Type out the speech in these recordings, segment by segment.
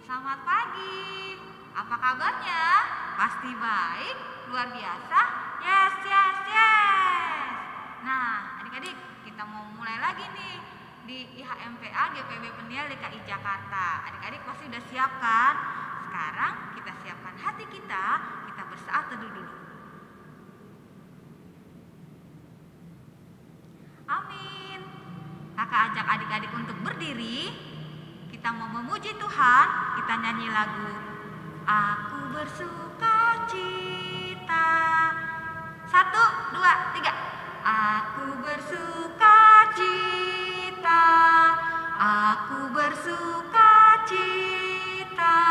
Selamat pagi. Apa kabarnya? Pasti baik, luar biasa. Yes, yes, yes. Nah, adik-adik, kita mau mulai lagi nih di IHMPA GPB Pendial DKI Jakarta. Adik-adik pasti udah siap kan? Sekarang kita siapkan hati kita bersaat teduh dulu. Amin. Kakak ajak adik-adik untuk berdiri. Kita mau memuji Tuhan. Kita nyanyi lagu Aku bersuka cita. 1, 2, 3. Aku bersuka cita. Aku bersuka cita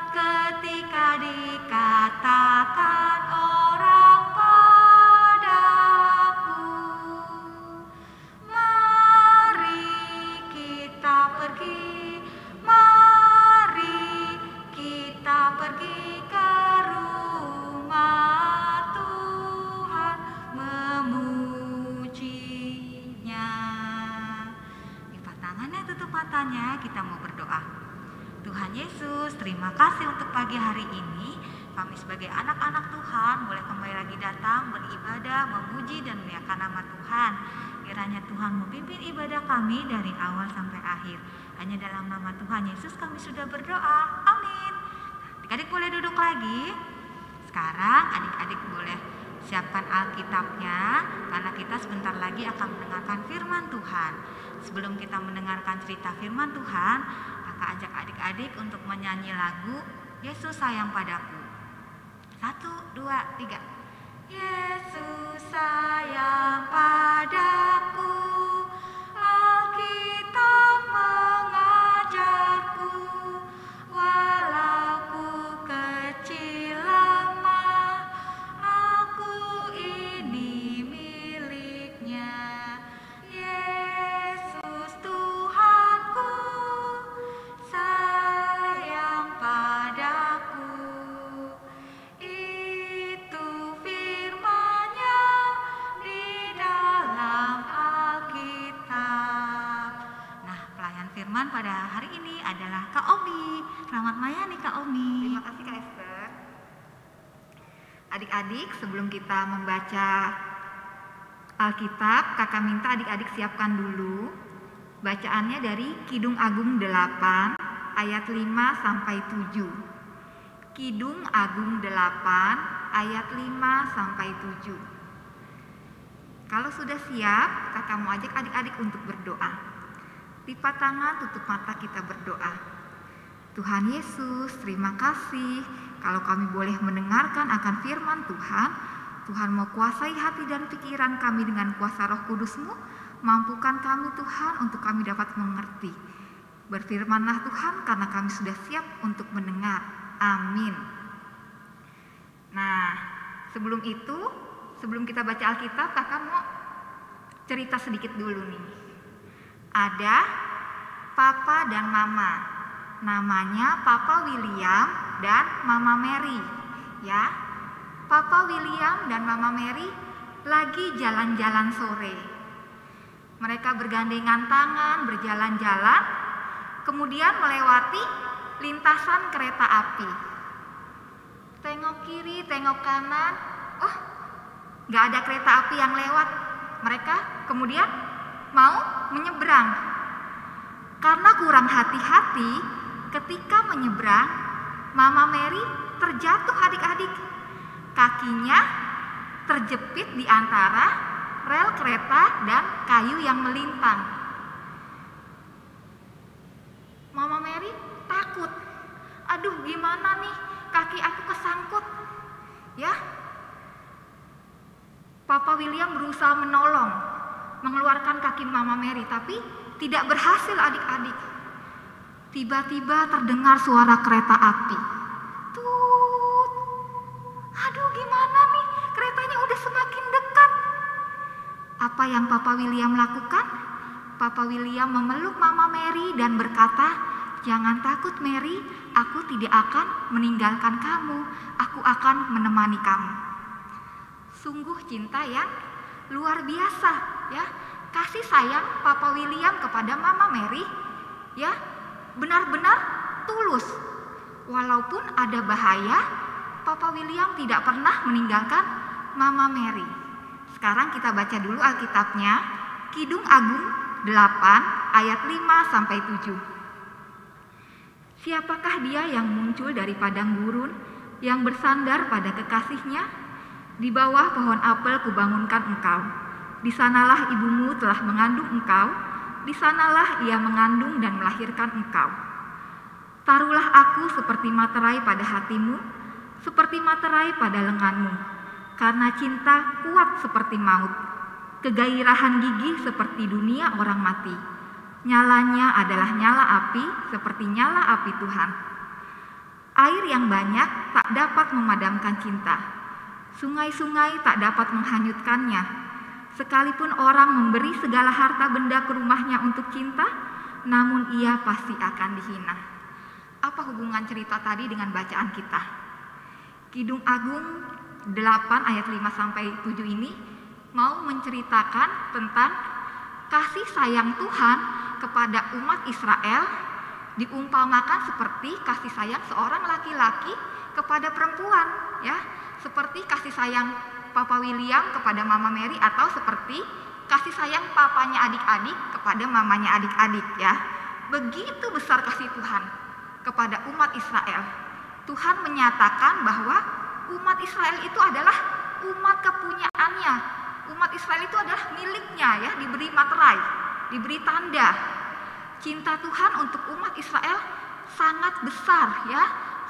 ketika dikatakan orang padaku, mari kita pergi, mari kita pergi ke rumah Tuhan memujinya. Lipat tangannya, tutup matanya, kita mau berdoa. Tuhan Yesus, terima kasih untuk pagi hari ini. Kami sebagai anak-anak Tuhan boleh kembali lagi datang beribadah, memuji dan memuliakan nama Tuhan. Kiranya Tuhan memimpin ibadah kami dari awal sampai akhir. Hanya dalam nama Tuhan Yesus kami sudah berdoa. Amin. Adik-adik boleh duduk lagi. Sekarang adik-adik boleh siapkan Alkitabnya, karena kita sebentar lagi akan mendengarkan firman Tuhan. Sebelum kita mendengarkan cerita firman Tuhan, kakak ajak adik-adik untuk menyanyi lagu Yesus sayang padaku. 1, 2, 3. Yesus sayang padaku, Alkitab mengajarku, walau ku kecil lemah, aku ini miliknya. Yesus Tuhanku sayang padaku, itu firman-Nya di dalam Alkitab. Nah, pelayan firman pada hari ini adalah Kak Omi. Selamat melayani Kak Omi. Terima kasih Kak Esther. Adik-adik, sebelum kita membaca Alkitab, kakak minta adik-adik siapkan dulu bacaannya dari Kidung Agung 8 ayat 5 sampai 7. Kidung Agung 8 ayat 5 sampai 7. Kalau sudah siap, kakak mau ajak adik-adik untuk berdoa. Lipat tangan, tutup mata, kita berdoa. Tuhan Yesus, terima kasih kalau kami boleh mendengarkan akan firman Tuhan. Tuhan mau kuasai hati dan pikiran kami dengan kuasa Roh Kudus-Mu. Mampukan kami Tuhan untuk kami dapat mengerti. Berfirmanlah Tuhan, karena kami sudah siap untuk mendengar. Amin. Nah, sebelum itu, sebelum kita baca Alkitab, kakak mau cerita sedikit dulu nih. Ada Papa dan Mama. Namanya Papa William dan Mama Mary, ya. Papa William dan Mama Mary lagi jalan-jalan sore. Mereka bergandengan tangan, berjalan-jalan, kemudian melewati lintasan kereta api. Tengok kiri, tengok kanan, oh, gak ada kereta api yang lewat. Mereka kemudian mau menyeberang. Karena kurang hati-hati, ketika menyeberang, Mama Mary terjatuh adik-adik. Kakinya terjepit di antara rel kereta dan kayu yang melintang. Mama Mary takut. Aduh, gimana nih, kaki aku kesangkut. Ya. Papa William berusaha menolong, mengeluarkan kaki Mama Mary, tapi tidak berhasil adik-adik. Tiba-tiba terdengar suara kereta api. Tut. Aduh, gimana nih? Keretanya udah semakin dekat. Apa yang Papa William lakukan? Papa William memeluk Mama Mary dan berkata, "Jangan takut Mary, aku tidak akan meninggalkan kamu. Aku akan menemani kamu." Sungguh cinta yang luar biasa, ya. Kasih sayang Papa William kepada Mama Mary, ya, benar-benar tulus. Walaupun ada bahaya, Papa William tidak pernah meninggalkan Mama Mary. Sekarang kita baca dulu Alkitabnya, Kidung Agung 8 ayat 5 sampai 7. Siapakah dia yang muncul dari padang gurun, yang bersandar pada kekasihnya? Di bawah pohon apel kubangunkan engkau. Di sanalah ibumu telah mengandung engkau, di sanalah ia mengandung dan melahirkan engkau. Taruhlah aku seperti materai pada hatimu, seperti materai pada lenganmu, karena cinta kuat seperti maut, kegairahan gigih seperti dunia orang mati. Nyalanya adalah nyala api, seperti nyala api Tuhan. Air yang banyak tak dapat memadamkan cinta. Sungai-sungai tak dapat menghanyutkannya. Sekalipun orang memberi segala harta benda ke rumahnya untuk cinta, namun ia pasti akan dihina. Apa hubungan cerita tadi dengan bacaan kita? Kidung Agung 8 ayat 5 sampai 7 ini mau menceritakan tentang kasih sayang Tuhan kepada umat Israel, diumpamakan seperti kasih sayang seorang laki-laki kepada perempuan, ya, seperti kasih sayang Papa William kepada Mama Mary, atau seperti kasih sayang papanya adik-adik kepada mamanya adik-adik, ya. Begitu besar kasih Tuhan kepada umat Israel. Tuhan menyatakan bahwa umat Israel itu adalah umat kepunyaannya. Umat Israel itu adalah miliknya, ya, diberi materai, diberi tanda. Cinta Tuhan untuk umat Israel sangat besar, ya,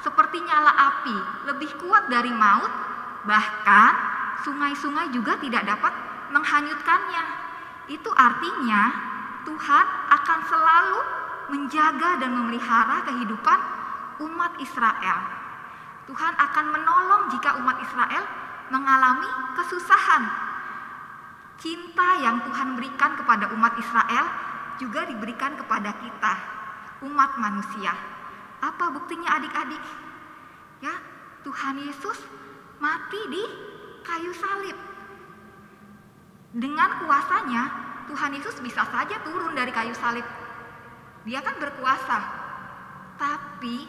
seperti nyala api, lebih kuat dari maut, bahkan sungai-sungai juga tidak dapat menghanyutkannya. Itu artinya Tuhan akan selalu menjaga dan memelihara kehidupan umat Israel. Tuhan akan menolong jika umat Israel mengalami kesusahan. Cinta yang Tuhan berikan kepada umat Israel juga diberikan kepada kita, umat manusia. Apa buktinya adik-adik? Ya, Tuhan Yesus mati di kayu salib. Dengan kuasanya, Tuhan Yesus bisa saja turun dari kayu salib. Dia kan berkuasa. Tapi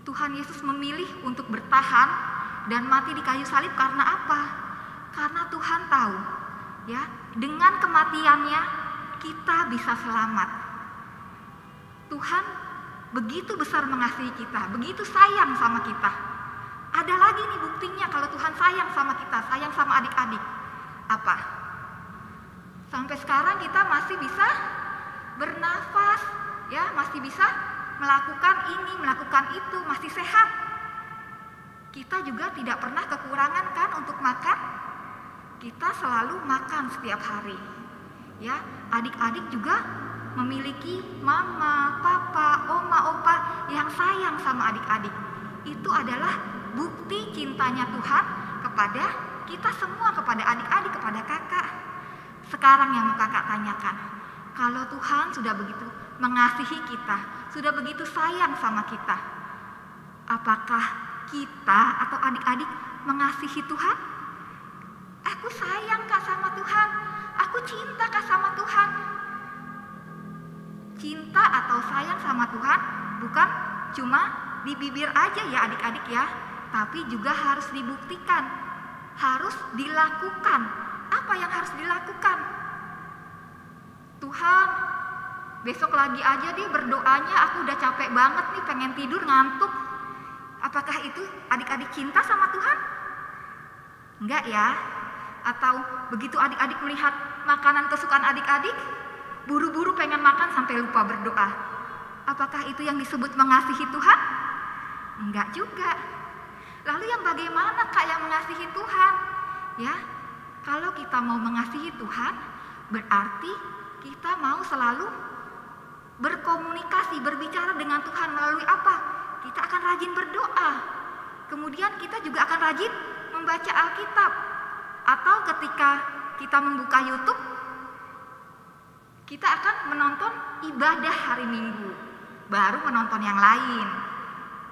Tuhan Yesus memilih untuk bertahan dan mati di kayu salib karena apa? Karena Tuhan tahu, ya, dengan kematiannya kita bisa selamat. Tuhan begitu besar mengasihi kita, begitu sayang sama kita. Ada lagi nih buktinya kalau Tuhan sayang sama kita, sayang sama adik-adik. Apa? Sampai sekarang kita masih bisa bernafas, ya, masih bisa melakukan ini, melakukan itu, masih sehat. Kita juga tidak pernah kekurangan kan untuk makan. Kita selalu makan setiap hari. Ya, adik-adik juga memiliki mama, papa, oma, opa yang sayang sama adik-adik. Itu adalah bukti cintanya Tuhan kepada kita semua, kepada adik-adik, kepada kakak. Sekarang yang mau kakak tanyakan, kalau Tuhan sudah begitu mengasihi kita, sudah begitu sayang sama kita, apakah kita atau adik-adik mengasihi Tuhan? Aku sayang kak sama Tuhan, aku cinta kak sama Tuhan. Cinta atau sayang sama Tuhan bukan cuma di bibir aja ya adik-adik ya, tapi juga harus dibuktikan, harus dilakukan. Apa yang harus dilakukan? Tuhan, besok lagi aja deh berdoanya, aku udah capek banget nih, pengen tidur, ngantuk. Apakah itu adik-adik cinta sama Tuhan? Enggak ya? Atau begitu adik-adik melihat makanan kesukaan adik-adik, buru-buru pengen makan sampai lupa berdoa. Apakah itu yang disebut mengasihi Tuhan? Enggak juga. Lalu yang bagaimana kak yang mengasihi Tuhan? Ya, kalau kita mau mengasihi Tuhan, berarti kita mau selalu berkomunikasi, berbicara dengan Tuhan melalui apa? Kita akan rajin berdoa. Kemudian kita juga akan rajin membaca Alkitab. Atau ketika kita membuka YouTube, kita akan menonton ibadah hari Minggu, baru menonton yang lain.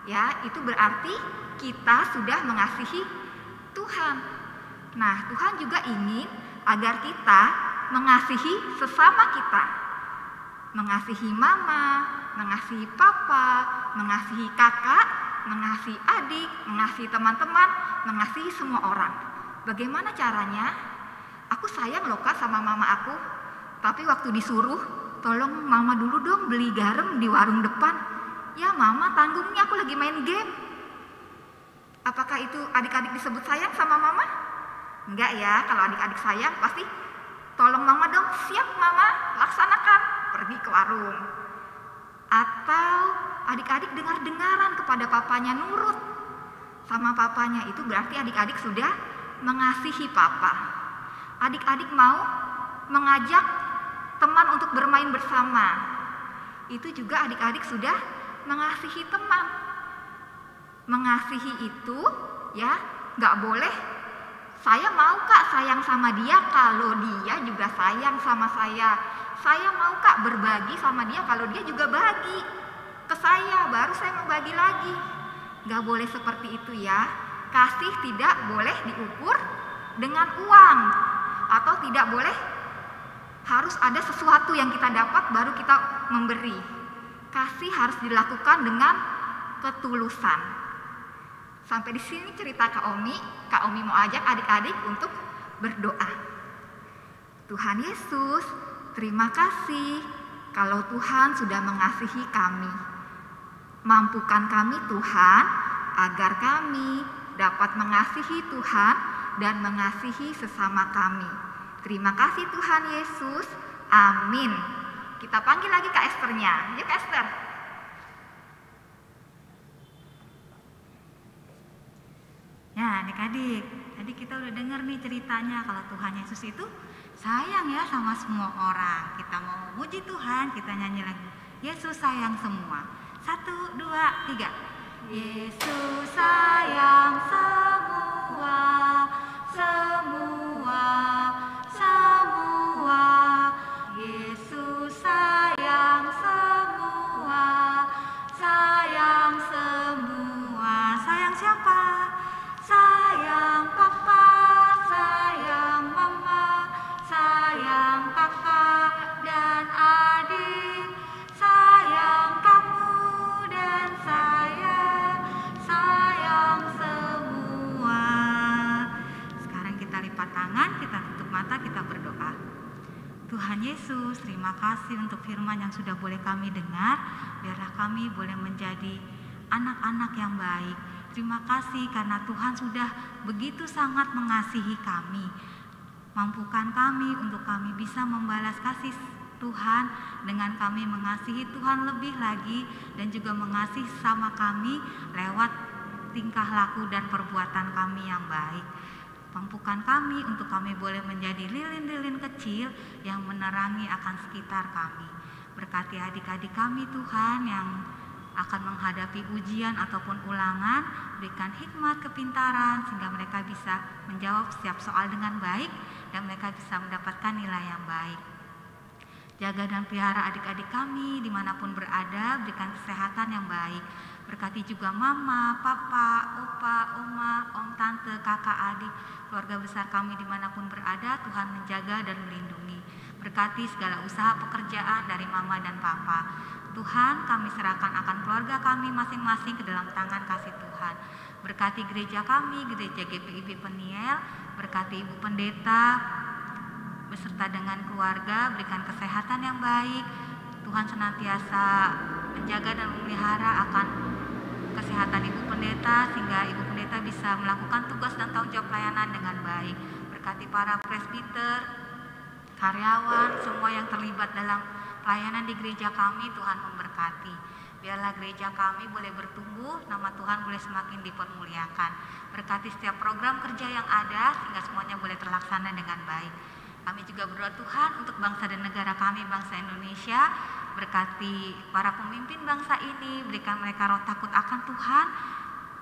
Ya, itu berarti kita sudah mengasihi Tuhan. Nah, Tuhan juga ingin agar kita mengasihi sesama kita. Mengasihi mama, mengasihi papa, mengasihi kakak, mengasihi adik, mengasihi teman-teman, mengasihi semua orang. Bagaimana caranya? Aku sayang loh Kak sama mama aku, tapi waktu disuruh, tolong mama dulu dong beli garam di warung depan. Ya mama, tanggungnya aku lagi main game. Apakah itu adik-adik disebut sayang sama mama? Enggak ya, kalau adik-adik sayang pasti tolong mama dong, siap mama, laksanakan, pergi ke warung. Atau adik-adik dengar-dengaran kepada papanya, nurut sama papanya, itu berarti adik-adik sudah mengasihi papa. Adik-adik mau mengajak teman untuk bermain bersama, itu juga adik-adik sudah mengasihi teman. Mengasihi itu ya nggak boleh saya mau Kak sayang sama dia kalau dia juga sayang sama saya. Saya mau Kak berbagi sama dia kalau dia juga bagi ke saya, baru saya mau bagi lagi. Nggak boleh seperti itu ya. Kasih tidak boleh diukur dengan uang, atau tidak boleh harus ada sesuatu yang kita dapat baru kita memberi. Kasih harus dilakukan dengan ketulusan. Sampai di sini cerita Kak Omi mau ajak adik-adik untuk berdoa. Tuhan Yesus, terima kasih kalau Tuhan sudah mengasihi kami. Mampukan kami Tuhan agar kami dapat mengasihi Tuhan dan mengasihi sesama kami. Terima kasih Tuhan Yesus. Amin. Kita panggil lagi Kak Esthernya. Yuk Kak Esther. Ya adik-adik, tadi kita udah dengar nih ceritanya kalau Tuhan Yesus itu sayang ya sama semua orang. Kita mau muji Tuhan, kita nyanyi lagi. Yesus sayang semua. 1, 2, 3. Yesus sayang semua, semua, semua. Yesus sayang semua, sayang semua. Sayang siapa? Sayang papa, sayang mama, sayang kakak dan adik, sayang kamu dan saya, sayang semua. Sekarang kita lipat tangan, kita tutup mata, kita berdoa. Tuhan Yesus, terima kasih untuk firman yang sudah boleh kami dengar. Biarlah kami boleh menjadi anak-anak yang baik. Terima kasih karena Tuhan sudah begitu sangat mengasihi kami. Mampukan kami untuk kami bisa membalas kasih Tuhan dengan kami mengasihi Tuhan lebih lagi dan juga mengasihi sama kami lewat tingkah laku dan perbuatan kami yang baik. Mampukan kami untuk kami boleh menjadi lilin-lilin kecil yang menerangi akan sekitar kami. Berkati adik-adik kami Tuhan yang akan menghadapi ujian ataupun ulangan, berikan hikmat, kepintaran sehingga mereka bisa menjawab setiap soal dengan baik dan mereka bisa mendapatkan nilai yang baik. Jaga dan pelihara adik-adik kami dimanapun berada, berikan kesehatan yang baik. Berkati juga mama, papa, opa, oma, om, tante, kakak, adik, keluarga besar kami dimanapun berada, Tuhan menjaga dan melindungi. Berkati segala usaha pekerjaan dari mama dan papa. Tuhan, kami serahkan akan keluarga kami masing-masing ke dalam tangan kasih Tuhan. Berkati gereja kami, gereja GPIB Peniel, berkati Ibu Pendeta beserta dengan keluarga, berikan kesehatan yang baik. Tuhan senantiasa menjaga dan memelihara akan kesehatan Ibu Pendeta sehingga Ibu Pendeta bisa melakukan tugas dan tanggung jawab pelayanan dengan baik. Berkati para presbiter, karyawan, semua yang terlibat dalam pelayanan di gereja kami, Tuhan memberkati. Biarlah gereja kami boleh bertumbuh, nama Tuhan boleh semakin dipermuliakan. Berkati setiap program kerja yang ada sehingga semuanya boleh terlaksana dengan baik. Kami juga berdoa Tuhan untuk bangsa dan negara kami, bangsa Indonesia. Berkati para pemimpin bangsa ini, berikan mereka roh takut akan Tuhan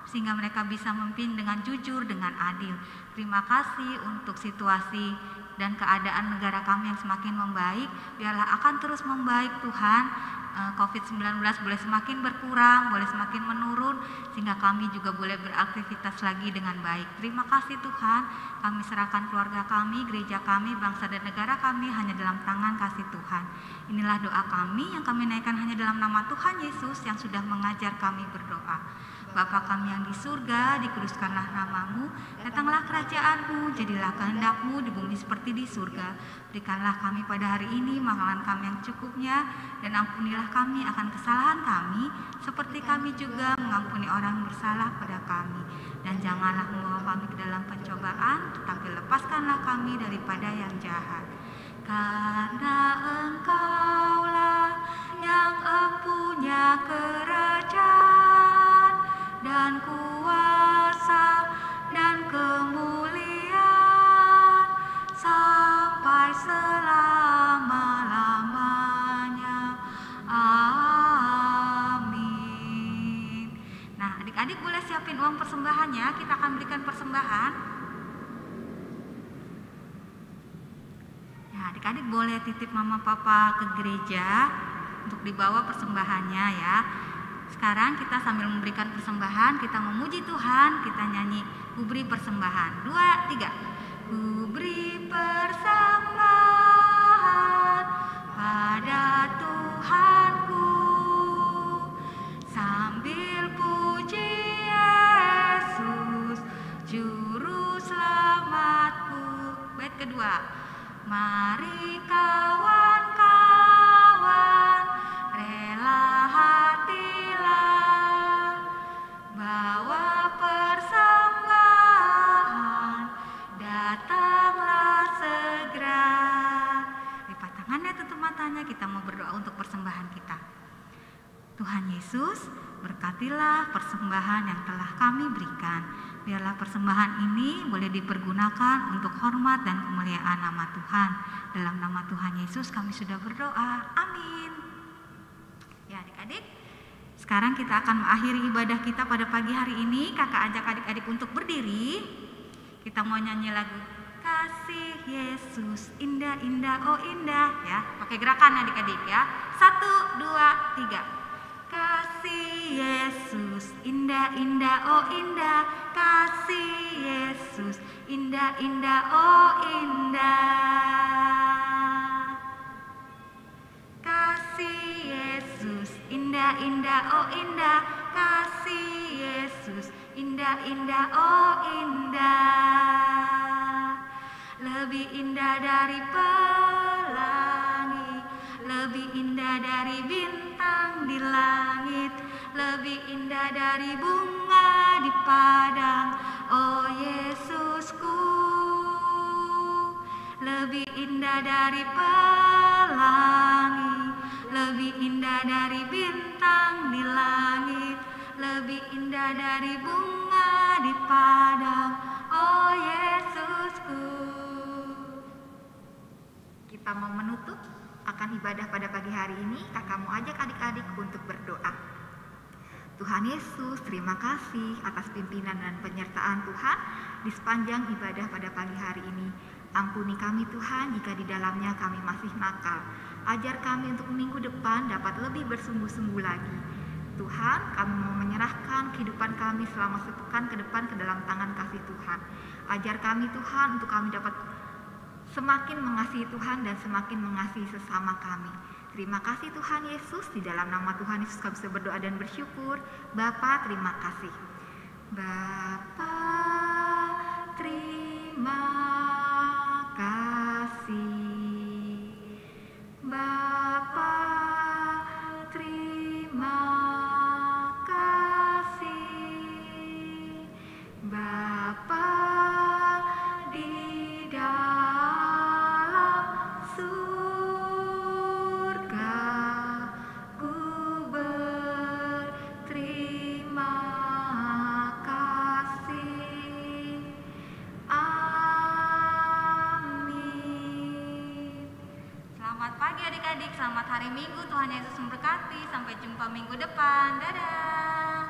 sehingga mereka bisa memimpin dengan jujur, dengan adil. Terima kasih untuk situasi dan keadaan negara kami yang semakin membaik. Biarlah akan terus membaik Tuhan COVID-19 boleh semakin berkurang, boleh semakin menurun, sehingga kami juga boleh beraktivitas lagi dengan baik. Terima kasih Tuhan, kami serahkan keluarga kami, gereja kami, bangsa dan negara kami hanya dalam tangan kasih Tuhan. Inilah doa kami yang kami naikkan hanya dalam nama Tuhan Yesus yang sudah mengajar kami berdoa. Bapa kami yang di surga, dikuduskanlah namamu, datanglah kerajaan-Mu, jadilah kehendak-Mu di bumi seperti di surga. Berikanlah kami pada hari ini makanan kami yang cukupnya, dan ampunilah kami akan kesalahan kami, seperti kami juga mengampuni orang yang bersalah pada kami. Dan janganlah membawa kami ke dalam pencobaan, tetapi lepaskanlah kami daripada yang jahat. Karena Engkaulah yang empunya kerajaan dan kuasa dan kemuliaan sampai selama-lamanya. Amin. Nah, adik-adik boleh siapin uang persembahannya, kita akan berikan persembahan. Ya, adik-adik boleh titip mama papa ke gereja untuk dibawa persembahannya ya. Sekarang kita sambil memberikan persembahan, kita memuji Tuhan, kita nyanyi Ku beri persembahan. 2, 3. Ku beri persembahan pada Tuhanku, sambil puji Yesus, Juru Selamatku. Bait kedua. Mari kawan-kawan, rela hatilah, bawa persembahan, datanglah segera. Lipat tangannya, tutup matanya, kita mau berdoa untuk persembahan kita. Tuhan Yesus, berkatilah persembahan yang telah kami berikan. Biarlah persembahan ini boleh dipergunakan untuk hormat dan kemuliaan nama Tuhan. Dalam nama Tuhan Yesus kami sudah berdoa. Amin. Ya adik-adik, sekarang kita akan mengakhiri ibadah kita pada pagi hari ini. Kakak ajak adik-adik untuk berdiri. Kita mau nyanyi lagu Kasih Yesus indah indah oh indah ya. Pakai gerakan adik-adik ya. 1, 2, 3. Kasih Yesus indah indah oh indah, kasih Yesus indah indah oh indah. Kasih Yesus indah indah oh indah, kasih Yesus indah indah oh indah. Lebih indah dari pelangi, lebih indah dari bintang di langit, lebih indah dari bunga di padang, oh Yesusku. Lebih indah dari pelangi, lebih indah dari bintang di langit, lebih indah dari bunga di padang, oh Yesusku. Kita mau menutup akan ibadah pada pagi hari ini. Kakak mau ajak adik-adik untuk berdoa. Tuhan Yesus, terima kasih atas pimpinan dan penyertaan Tuhan di sepanjang ibadah pada pagi hari ini. Ampuni kami Tuhan jika di dalamnya kami masih nakal. Ajar kami untuk minggu depan dapat lebih bersungguh-sungguh lagi. Tuhan, kami mau menyerahkan kehidupan kami selama sepekan ke depan ke dalam tangan kasih Tuhan. Ajar kami Tuhan untuk kami dapat semakin mengasihi Tuhan dan semakin mengasihi sesama kami. Terima kasih Tuhan Yesus, di dalam nama Tuhan Yesus kami bisa berdoa dan bersyukur. Bapa, terima kasih. Bapa, terima kasih. Bapa, terima kasih. Bapa di dalam surga, ku berterima kasih. Amin. Selamat pagi adik-adik, selamat hari Minggu. Tuhan Yesus memberkati. Sampai jumpa minggu depan. Dadah.